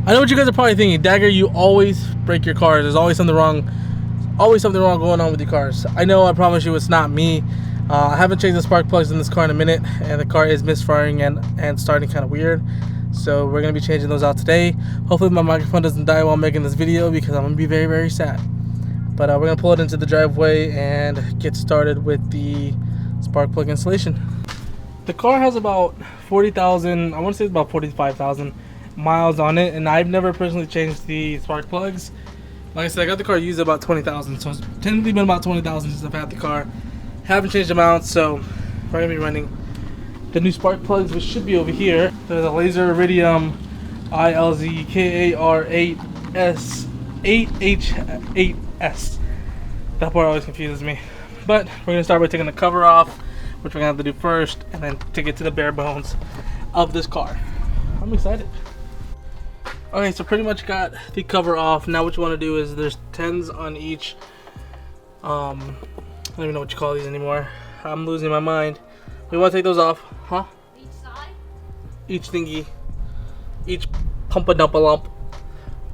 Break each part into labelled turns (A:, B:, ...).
A: I know what you guys are probably thinking. Dagger, you always break your cars. There's always something wrong. Always something wrong going on with your cars. I know, I promise you it's not me. I haven't changed the spark plugs in this car in a minute, and the car is misfiring and starting kind of weird. So we're going to be changing those out today. Hopefully my microphone doesn't die while making this video, because I'm going to be very, very sad. But we're going to pull it into the driveway and get started with the spark plug installation. The car has about 40,000, I want to say it's about 45,000 miles on it, and I've never personally changed the spark plugs. Like I said, I got the car used about 20,000, so it's technically been about 20,000 since I've had the car. Haven't changed them out, so we're going to be running the new spark plugs, which should be over here. There's a laser iridium ILZKAR8S 8H8S. That part always confuses me. But we're going to start by taking the cover off, which we're going to have to do first, and then to get to the bare bones of this car. I'm excited. Okay, so pretty much got the cover off. Now what you want to do is there's 10s on each, I don't even know what you call these anymore. I'm losing my mind. We want to take those off, huh?
B: Each side?
A: Each thingy. Each pump-a-dump-a-lump.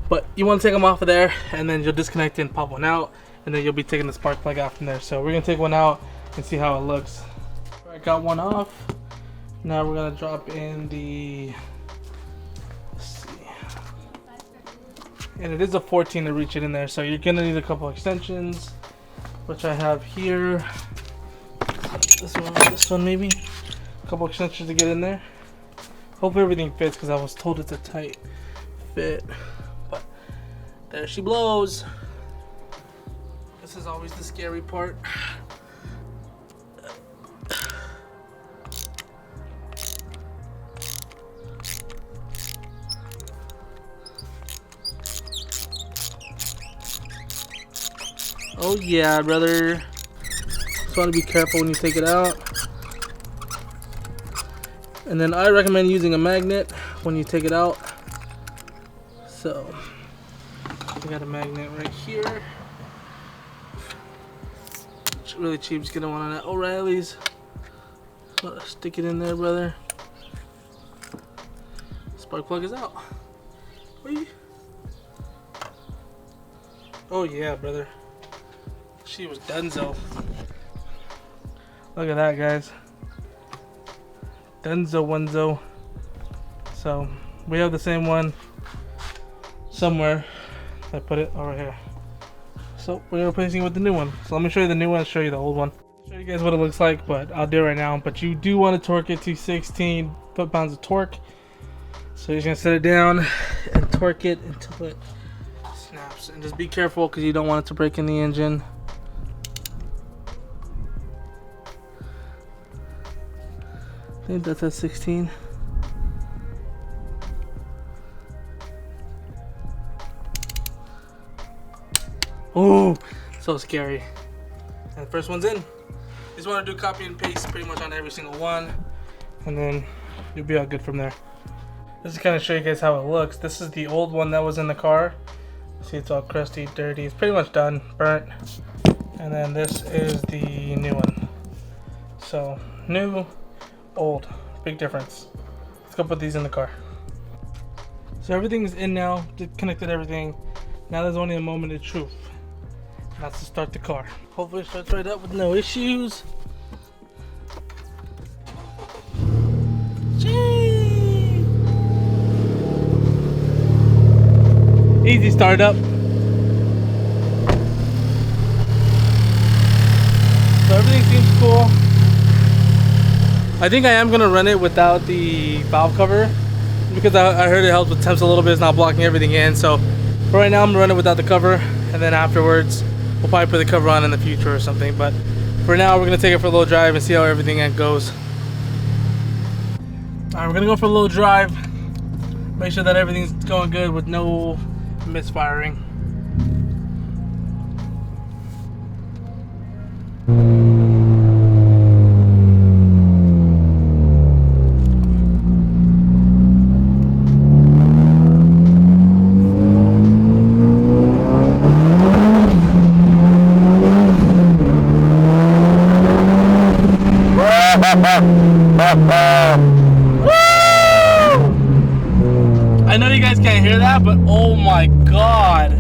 A: But you want to take them off of there, and then you'll disconnect it and pop one out, and then you'll be taking the spark plug out from there. So we're going to take one out and see how it looks. I got one off. Now we're going to drop in the... and it is a 14 to reach it in there, so you're gonna need a couple extensions, which I have here. This one maybe. A couple extensions to get in there. Hopefully everything fits, because I was told it's a tight fit. But there she blows. This is always the scary part. Oh yeah, brother. Just want to be careful when you take it out. And then I recommend using a magnet when you take it out. So, we got a magnet right here. It's really cheap, just get one at O'Reilly's. Stick it in there, brother. Spark plug is out. Whee. Oh yeah, brother. She was Denzo. Look at that, guys. Denzo Wenzo. So we have the same one somewhere. I put it over here. So we're replacing it with the new one. So let me show you the new one and show you the old one. Show you guys what it looks like, but I'll do it right now. But you do want to torque it to 16 foot-pounds of torque. So you're just gonna set it down and torque it until it snaps. And just be careful, because you don't want it to break in the engine. I think that's at 16. Oh, so scary. And the first one's in. You just want to do copy and paste pretty much on every single one, and then you'll be all good from there. This is kind of show you guys how it looks. This is the old one that was in the car. See, it's all crusty, dirty. It's pretty much done, burnt. And then this is the new one. So new, old, big difference. Let's go put these in the car. So everything's in now, connected everything. Now there's only a moment of truth. And that's to start the car. Hopefully it starts right up with no issues. Gee. Easy start up. So everything seems cool. I think I am going to run it without the valve cover, because I heard it helps with temps a little bit. It's not blocking everything in. So for right now I'm running without the cover, and then afterwards we'll probably put the cover on in the future or something. But for now we're going to take it for a little drive and see how everything goes. Alright, we're going to go for a little drive. Make sure that everything's going good with no misfiring. I know you guys can't hear that, but oh my god.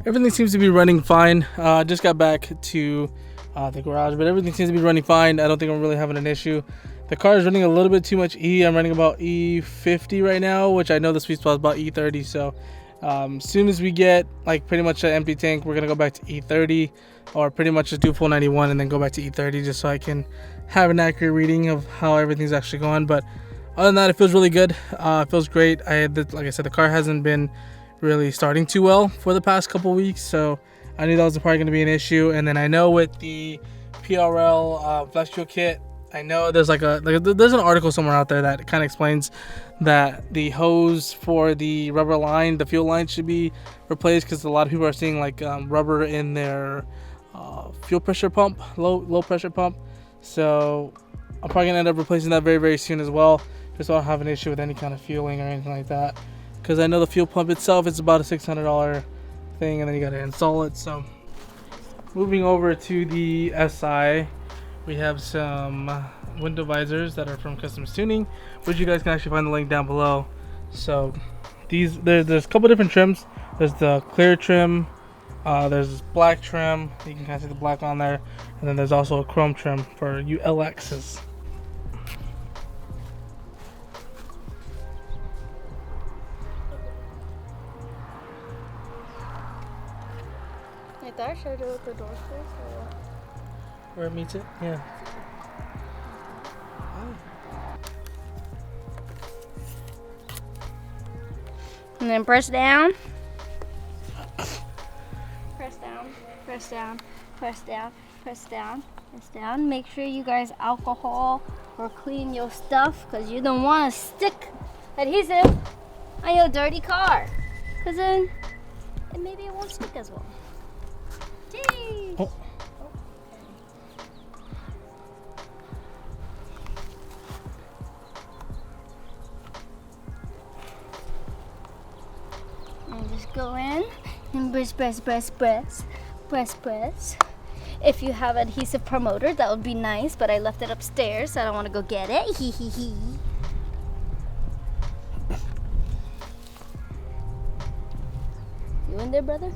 A: Everything seems to be running fine. Just got back to the garage, but everything seems to be running fine. I don't think I'm really having an issue. The car is running a little bit too much E. I'm running about E50 right now, which I know the sweet spot is about E30. So as soon as we get like pretty much an empty tank, we're gonna go back to E30, or pretty much just do full 91 and then go back to E30, just so I can have an accurate reading of how everything's actually going. But other than that, it feels really good. It feels great. Like I said, the car hasn't been really starting too well for the past couple weeks, so I knew that was probably going to be an issue. And then I know with the PRL flex fuel kit, I know there's there's an article somewhere out there that kind of explains that the hose for the rubber line, the fuel line, should be replaced, because a lot of people are seeing like rubber in their fuel pressure pump, low pressure pump. So I'm probably gonna end up replacing that very, very soon as well, just so I don't have an issue with any kind of fueling or anything like that. Because I know the fuel pump itself is about a $600 thing, and then you got to install it. So moving over to the SI, we have some window visors that are from Customs Tuning, which you guys can actually find the link down below. So there's a couple different trims. There's the clear trim, there's this black trim, you can kind of see the black on there, and then there's also a chrome trim for you LXs.
B: Like that? Should I do it with the door closed or what?
A: Where it meets it? Yeah.
B: And then press down. Press down, press down, press down, press down, press down. Make sure you guys alcohol or clean your stuff, because you don't want to stick adhesive on your dirty car, because then maybe it won't stick as well. Jeez.
A: Oh.
B: And just go in and press, press, press, press, press, press. If you have adhesive promoter, that would be nice, but I left it upstairs, so I don't want to go get it. Hee hee hee. You in there, brother?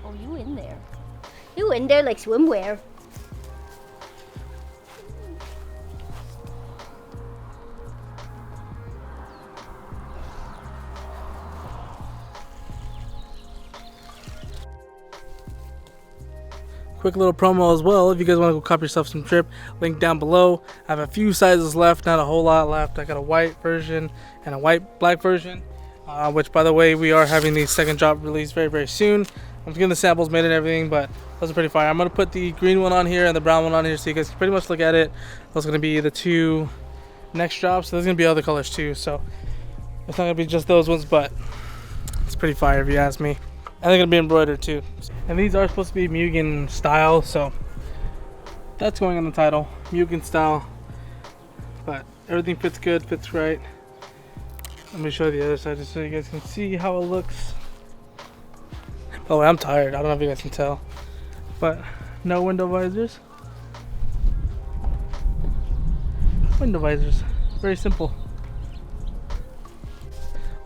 B: Oh, you in there. You in there like swimwear.
A: Quick little promo as well, if you guys want to go cop yourself some trip, link down below. I have a few sizes left, not a whole lot left. I got a white version and a white black version, which by the way, we are having the second drop released very, very soon. I'm getting the samples made and everything, but those are pretty fire. I'm going to put the green one on here and the brown one on here, so you guys can pretty much look at it. Those are going to be the two next drops. So there's going to be other colors too, so it's not going to be just those ones, but it's pretty fire if you ask me. And they're going to be embroidered too. And these are supposed to be Mugen style, so that's going on the title, Mugen style. But everything fits good, fits right. Let me show you the other side just so you guys can see how it looks. Oh, I'm tired. I don't know if you guys can tell, but no window visors. Window visors, very simple.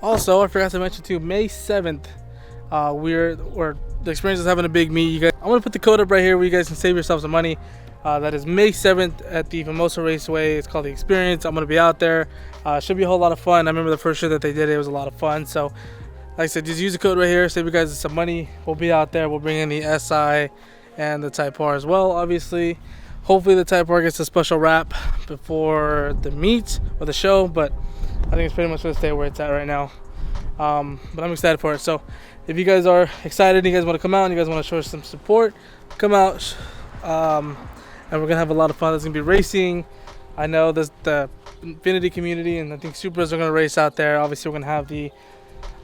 A: Also, I forgot to mention too, May 7th, the experience is having a big meet. You guys, I'm gonna put the code up right here where you guys can save yourself some money. That is May 7th at the Famoso Raceway. It's called the Experience. I'm gonna be out there. Should be a whole lot of fun. I remember the first year that they did it, it was a lot of fun. So like I said, just use the code right here, save you guys some money. We'll be out there. We'll bring in the SI and the Type R as well, obviously. Hopefully the Type R gets a special wrap before the meet or the show, but I think it's pretty much gonna stay where it's at right now. But I'm excited for it. So if you guys are excited, you guys want to come out, and you guys want to show us some support, come out. And we're gonna have a lot of fun. There's gonna be racing. I know there's the Infinity community, and I think Supras are gonna race out there. Obviously, we're gonna have a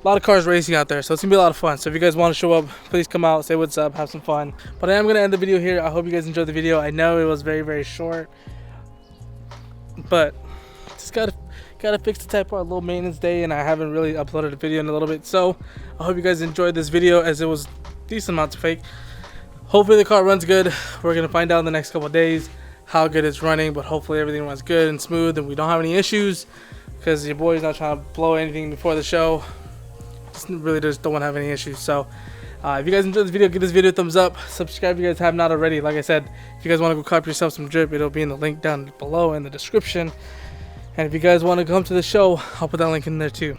A: lot of cars racing out there, so it's gonna be a lot of fun. So if you guys want to show up, please come out, say what's up, have some fun. But I am gonna end the video here. I hope you guys enjoyed the video. I know it was very, very short, but just gotta fix the Type R, a little maintenance day, and I haven't really uploaded a video in a little bit. So I hope you guys enjoyed this video, as it was decent amounts of fake. hopefully the car runs good. We're gonna find out in the next couple of days how good it's running, but hopefully everything runs good and smooth and we don't have any issues, because your boy's not trying to blow anything before the show. Really just don't want to have any issues. So if you guys enjoyed this video, give this video a thumbs up, subscribe if you guys have not already. Like I said, if you guys want to go copy yourself some drip, it'll be in the link down below in the description. And if you guys want to come to the show, I'll put that link in there too.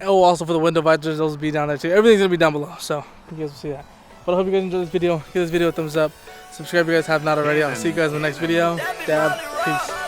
A: Oh, also for the window visors, those will be down there too. Everything's gonna be down below, so you guys will see that. But I hope you guys enjoyed this video. Give this video a thumbs up, subscribe if you guys have not already. I'll see you guys in the next video. Dab, peace.